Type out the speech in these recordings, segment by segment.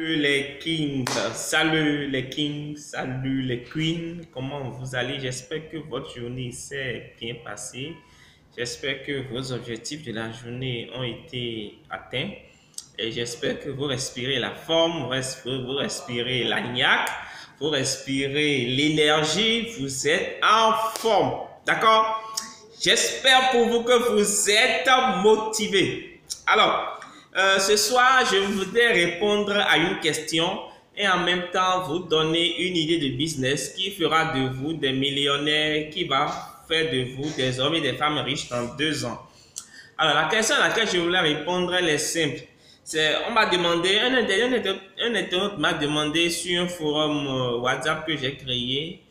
Salut les kings, salut les queens, comment vous allez? J'espère que votre journée s'est bien passée. J'espère que vos objectifs de la journée ont été atteints. Et j'espère que vous respirez la forme, vous respirez l'agnac, vous respirez l'énergie, vous êtes en forme. D'accord? J'espère pour vous que vous êtes motivés. Alors, ce soir, je voudrais répondre à une question et en même temps vous donner une idée de business qui fera de vous des millionnaires, qui va faire de vous des hommes et des femmes riches dans 2 ans. Alors, la question à laquelle je voulais répondre, elle est simple. On m'a demandé, un internaute m'a demandé sur un forum WhatsApp que j'ai créé,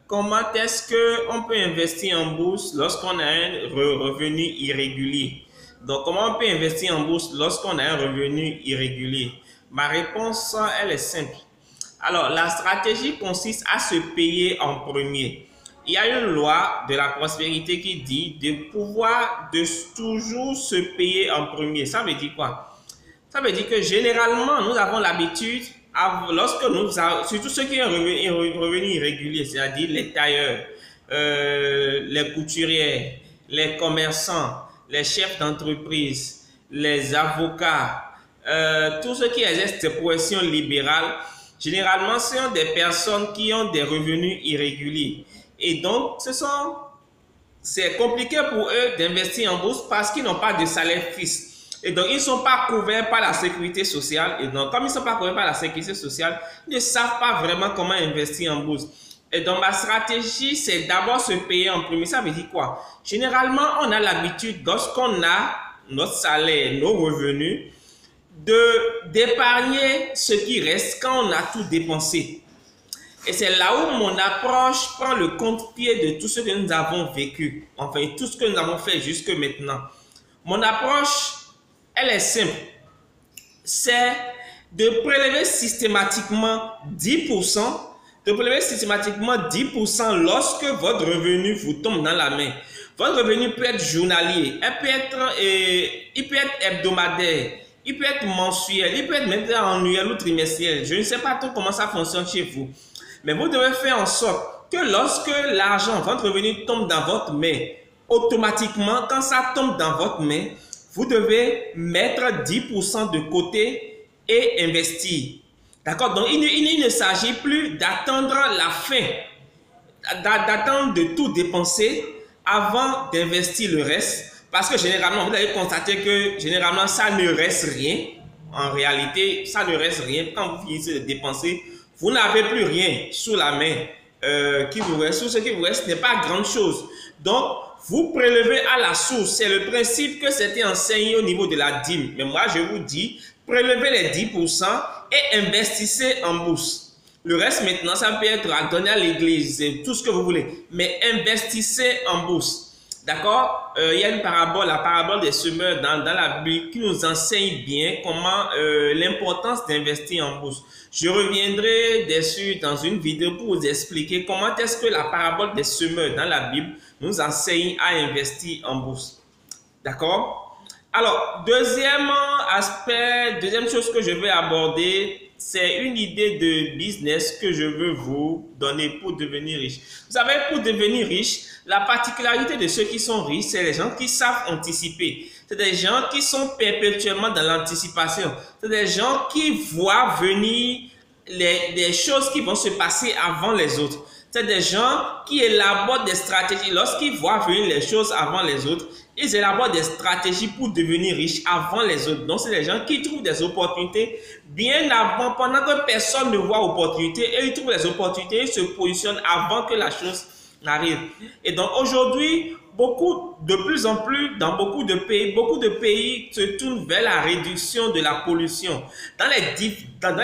comment est-ce qu'on peut investir en bourse lorsqu'on a un revenu irrégulier? Donc, comment on peut investir en bourse lorsqu'on a un revenu irrégulier? Ma réponse, elle est simple. Alors, la stratégie consiste à se payer en premier. Il y a une loi de la prospérité qui dit de toujours se payer en premier. Ça veut dire quoi? Ça veut dire que généralement, nous avons l'habitude, surtout ceux qui ont un revenu irrégulier, c'est-à-dire les tailleurs, les couturières, les commerçants, les chefs d'entreprise, les avocats, tous ceux qui exercent des professions libérales, généralement, ce sont des personnes qui ont des revenus irréguliers. Et donc, c'est compliqué pour eux d'investir en bourse parce qu'ils n'ont pas de salaire fixe. Et donc, ils ne sont pas couverts par la sécurité sociale. Et donc, comme ils ne sont pas couverts par la sécurité sociale, ils ne savent pas vraiment comment investir en bourse. Et donc, ma stratégie, c'est d'abord se payer en premier. Ça veut dire quoi? Généralement, on a l'habitude, lorsqu'on a notre salaire, nos revenus, d'épargner ce qui reste quand on a tout dépensé. Et c'est là où mon approche prend le contre-pied de tout ce que nous avons vécu, enfin tout ce que nous avons fait jusque maintenant. Mon approche, elle est simple. C'est de prélever systématiquement 10%, lorsque votre revenu vous tombe dans la main. Votre revenu peut être journalier, il peut être hebdomadaire, il peut être mensuel, il peut être même annuel ou trimestriel. Je ne sais pas trop comment ça fonctionne chez vous. Mais vous devez faire en sorte que lorsque l'argent, votre revenu tombe dans votre main, automatiquement, quand ça tombe dans votre main, vous devez mettre 10% de côté et investir. D'accord? Donc, il ne s'agit plus d'attendre la fin, d'attendre de tout dépenser avant d'investir le reste. Parce que généralement, vous allez constater que généralement, ça ne reste rien. En réalité, ça ne reste rien. Quand vous finissez de dépenser, vous n'avez plus rien sous la main qui vous reste. Tout ce qui vous reste n'est pas grande chose. Donc, vous prélevez à la source. C'est le principe que c'était enseigné au niveau de la dîme. Mais moi, je vous dis, prélevez les 10% et investissez en bourse. Le reste maintenant, ça peut être à donner à l'église, tout ce que vous voulez. Mais investissez en bourse. D'accord? Il y a une parabole, la parabole des semeurs dans la Bible qui nous enseigne bien comment l'importance d'investir en bourse. Je reviendrai dessus dans une vidéo pour vous expliquer comment est-ce que la parabole des semeurs dans la Bible nous enseigne à investir en bourse. D'accord? Alors, deuxième aspect, deuxième chose que je vais aborder, c'est une idée de business que je veux vous donner pour devenir riche. Vous savez, pour devenir riche, la particularité de ceux qui sont riches, c'est les gens qui savent anticiper. C'est des gens qui sont perpétuellement dans l'anticipation. C'est des gens qui voient venir les choses qui vont se passer avant les autres. C'est des gens qui élaborent des stratégies. Lorsqu'ils voient venir les choses avant les autres, ils élaborent des stratégies pour devenir riches avant les autres. Donc, c'est des gens qui trouvent des opportunités bien avant, pendant que personne ne voit opportunité. Et ils trouvent les opportunités, ils se positionnent avant que la chose n'arrive. Et donc, aujourd'hui, de plus en plus, dans beaucoup de pays se tournent vers la réduction de la pollution. Dans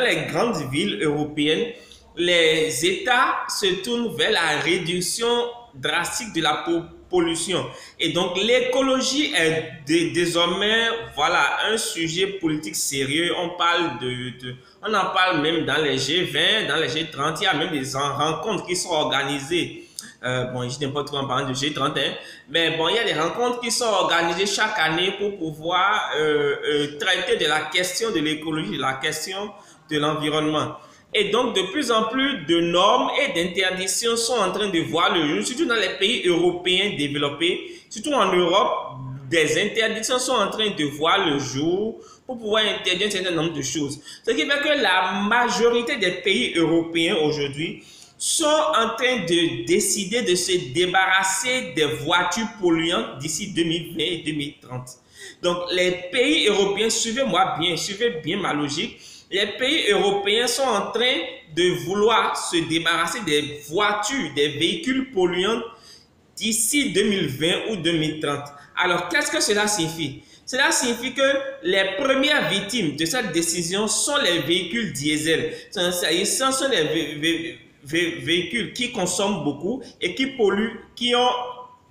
les grandes villes européennes, les États se tournent vers la réduction drastique de la pollution. Et donc, l'écologie est désormais, voilà, un sujet politique sérieux. On en parle même dans les G20, dans les G30. Il y a même des rencontres qui sont organisées Bon, je n'aime pas trop en parler de G30, hein, mais bon, il y a des rencontres qui sont organisées chaque année pour pouvoir traiter de la question de l'écologie, de la question de l'environnement. Et donc, de plus en plus de normes et d'interdictions sont en train de voir le jour, surtout dans les pays européens développés, surtout en Europe, des interdictions sont en train de voir le jour pour pouvoir interdire un certain nombre de choses. Ce qui fait que la majorité des pays européens aujourd'hui sont en train de décider de se débarrasser des voitures polluantes d'ici 2020 et 2030. Donc, les pays européens, suivez-moi bien, suivez bien ma logique, les pays européens sont en train de vouloir se débarrasser des voitures, des véhicules polluants d'ici 2020 ou 2030. Alors, qu'est-ce que cela signifie? Cela signifie que les premières victimes de cette décision sont les véhicules diesel. Ce sont les véhicules qui consomment beaucoup et qui polluent, qui ont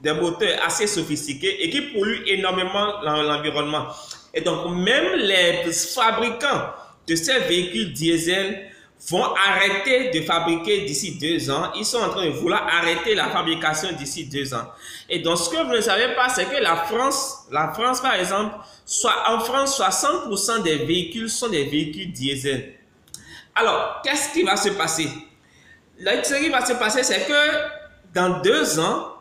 des moteurs assez sophistiqués et qui polluent énormément l'environnement. Et donc, même les fabricants de ces véhicules diesel vont arrêter de fabriquer d'ici 2 ans. Ils sont en train de vouloir arrêter la fabrication d'ici 2 ans. Et donc, ce que vous ne savez pas, c'est que la France par exemple, en France, 60% des véhicules sont des véhicules diesel. Alors, qu'est-ce qui va se passer? Là, ce qui va se passer, c'est que dans 2 ans,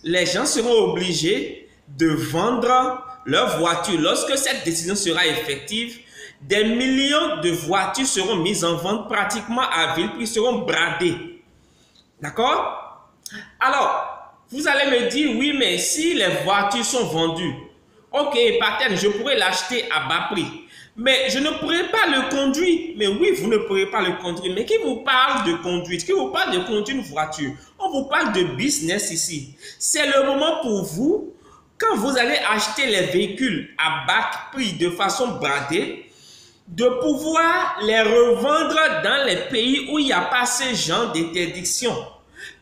les gens seront obligés de vendre leurs voitures. Lorsque cette décision sera effective, des millions de voitures seront mises en vente pratiquement à vil prix, seront bradées. D'accord? Alors, vous allez me dire, oui, mais si les voitures sont vendues, ok, par je pourrais l'acheter à bas prix, mais je ne pourrais pas le conduire. Mais oui, vous ne pourrez pas le conduire. Mais qui vous parle de conduite? Qui vous parle de conduire une voiture? On vous parle de business ici. C'est le moment pour vous, quand vous allez acheter les véhicules à bas prix de façon bradée, de pouvoir les revendre dans les pays où il n'y a pas ce genre d'interdiction.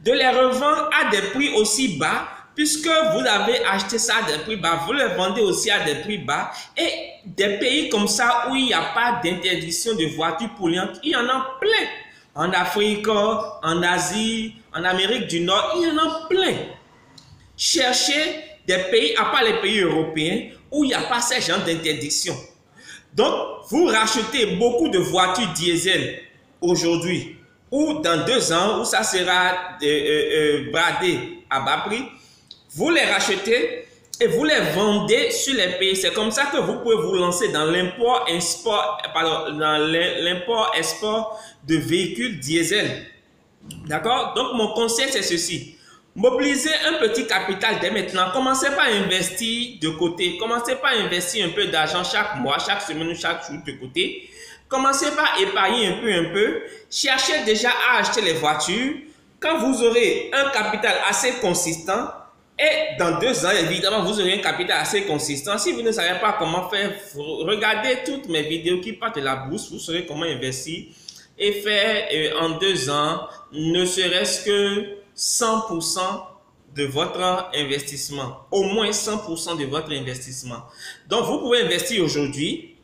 De les revendre à des prix aussi bas, puisque vous avez acheté ça à des prix bas, vous les vendez aussi à des prix bas. Et des pays comme ça où il n'y a pas d'interdiction de voitures polluantes, il y en a plein. En Afrique, en Asie, en Amérique du Nord, il y en a plein. Cherchez des pays, à part les pays européens, où il n'y a pas ce genre d'interdiction. Donc, vous rachetez beaucoup de voitures diesel aujourd'hui ou dans 2 ans où ça sera bradé à bas prix, vous les rachetez et vous les vendez sur les pays. C'est comme ça que vous pouvez vous lancer dans l'import-export de véhicules diesel. D'accord? Donc, mon conseil, c'est ceci. Mobilisez un petit capital dès maintenant. Commencez par investir de côté. Commencez par investir un peu d'argent chaque mois, chaque semaine ou chaque jour de côté. Commencez par épargner un peu. Cherchez déjà à acheter les voitures. Quand vous aurez un capital assez consistant, et dans 2 ans, évidemment, vous aurez un capital assez consistant. Si vous ne savez pas comment faire, regardez toutes mes vidéos qui partent de la bourse. Vous saurez comment investir et faire en 2 ans, ne serait-ce que 100% de votre investissement, au moins 100% de votre investissement. Donc, vous pouvez investir aujourd'hui.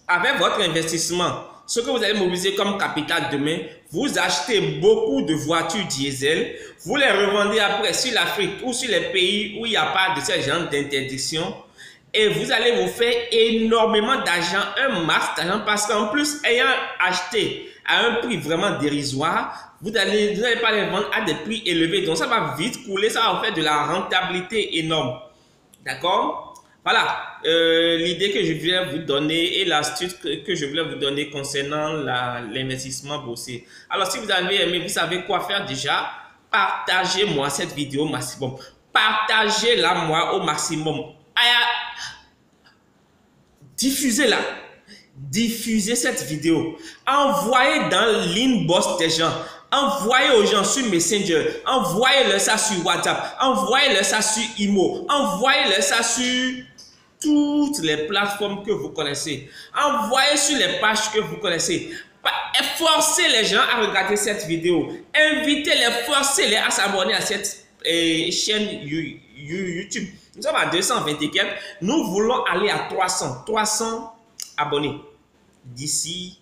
Avec votre investissement, ce que vous allez mobiliser comme capital demain, vous achetez beaucoup de voitures diesel, vous les revendez après sur l'Afrique ou sur les pays où il n'y a pas de ce genre d'interdiction et vous allez vous faire énormément d'argent, un max d'argent parce qu'en plus, ayant acheté à un prix vraiment dérisoire, vous n'allez pas les vendre à des prix élevés. Donc, ça va vite couler, ça va vous faire de la rentabilité énorme. D'accord? Voilà l'idée que je voulais vous donner et l'astuce que je voulais vous donner concernant l'investissement boursier. Alors, si vous avez aimé, vous savez quoi faire déjà. Partagez-moi cette vidéo au maximum. Partagez-la moi au maximum. Diffusez-la. Diffusez cette vidéo. Envoyez dans l'inbox des gens. Envoyez aux gens sur Messenger. Envoyez-leur ça sur WhatsApp. Envoyez-leur ça sur Imo. Envoyez-leur ça sur toutes les plateformes que vous connaissez. Envoyez sur les pages que vous connaissez. Forcez les gens à regarder cette vidéo. Invitez-les, forcez-les à s'abonner à cette chaîne YouTube. Nous sommes à 224. Nous voulons aller à 300 abonnés d'ici.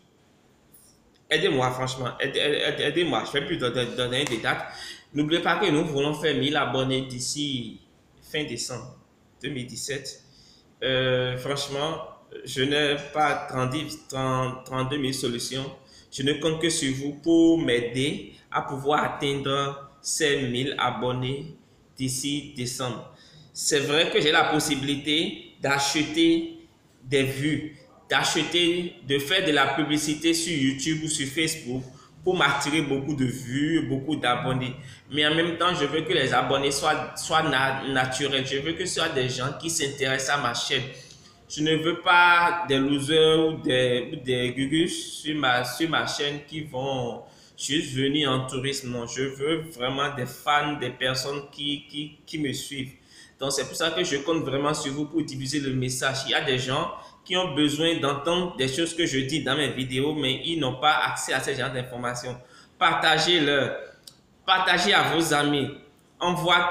Aidez-moi, franchement. Aidez-moi. Je ne vais plus donner des dates. N'oubliez pas que nous voulons faire 1000 abonnés d'ici fin décembre 2017. Franchement, je n'ai pas 32 000 solutions. Je ne compte que sur vous pour m'aider à pouvoir atteindre ces 1000 abonnés d'ici décembre. C'est vrai que j'ai la possibilité d'acheter des vues, d'acheter, de faire de la publicité sur YouTube ou sur Facebook pour m'attirer beaucoup de vues, beaucoup d'abonnés. Mais en même temps, je veux que les abonnés soient naturels. Je veux que ce soit des gens qui s'intéressent à ma chaîne. Je ne veux pas des losers ou des gugus sur ma chaîne qui vont juste venir en tourisme. Non, je veux vraiment des fans, des personnes qui me suivent. Donc, c'est pour ça que je compte vraiment sur vous pour diffuser le message. Il y a des gens qui ont besoin d'entendre des choses que je dis dans mes vidéos, mais ils n'ont pas accès à ce genre d'informations. Partagez-le, partagez à vos amis.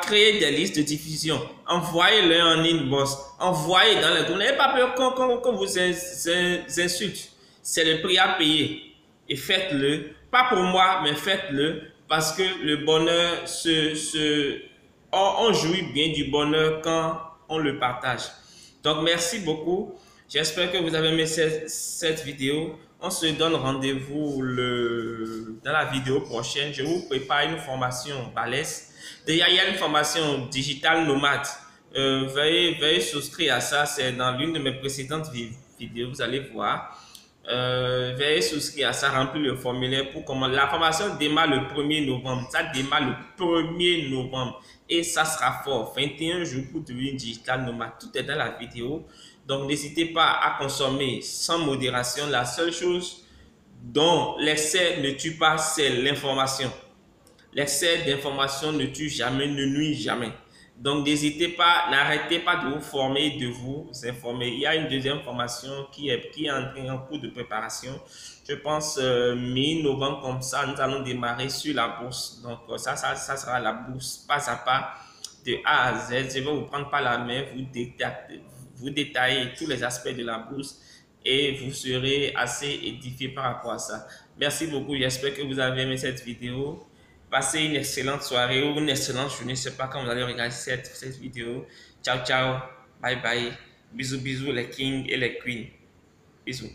Créez des listes de diffusion. Envoyez-le en inbox. Envoyez dans les groupes. N'ayez pas peur qu'on vous insulte. C'est le prix à payer. Et faites-le. Pas pour moi, mais faites-le. Parce que le bonheur on jouit bien du bonheur quand on le partage. Donc, merci beaucoup. J'espère que vous avez aimé cette vidéo. On se donne rendez-vous dans la vidéo prochaine. Je vous prépare une formation balèze. Déjà, il y a une formation digitale nomade. Veuillez souscrire à ça. C'est dans l'une de mes précédentes vidéos. Vous allez voir. Veuillez souscrire à ça, remplir le formulaire pour comment. La formation démarre le 1er novembre. Ça démarre le 1er novembre. Et ça sera fort. 21 jours pour devenir digital nomade. Tout est dans la vidéo. Donc, n'hésitez pas à consommer sans modération. La seule chose dont l'excès ne tue pas, c'est l'information. L'excès d'information ne tue jamais, ne nuit jamais. Donc, n'hésitez pas, n'arrêtez pas de vous former, de vous informer. Il y a une deuxième formation qui est en cours de préparation. Je pense mi-novembre, comme ça, nous allons démarrer sur la bourse. Donc, ça sera la bourse pas à pas de A à Z. Je vais vous prendre par la main, vous détailler tous les aspects de la bourse et vous serez assez édifié par rapport à ça. Merci beaucoup. J'espère que vous avez aimé cette vidéo. Passez une excellente soirée ou une excellente journée. Je ne sais pas quand vous allez regarder cette vidéo. Ciao, ciao. Bye, bye. Bisous, bisous les kings et les queens. Bisous.